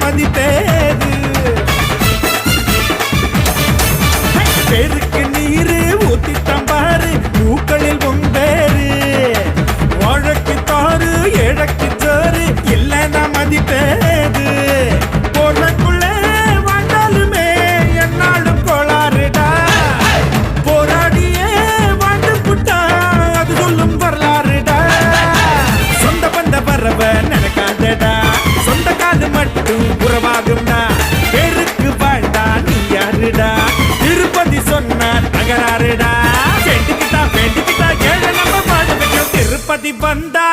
மதிப்பேது பேருக்கு நீரு ஊத்தி தம்பாரு பூக்களில் பொம்பேரு வாழக்கு தாரு ஏழக்கு சோறு இல்லைன்னா மதிப்பேது போறக்குள்ள வாழ்ந்தாலுமே என்னாலும் கோளாறுடா போராடியே வாழ்ந்து புட்டா அது சொல்லும் வரலாறுடா சொந்த பந்த பறவ நடக்காதடா சொந்த காது மட்டும் உறவாகும்டா பேருக்கு வாழ்ந்தா நீ யாருடா திருப்பதி சொன்னார் தகராறுடா வேண்டிக்கிட்டா ஏழை நம்ம வாழ வைக்கும் திருப்பதி வந்தா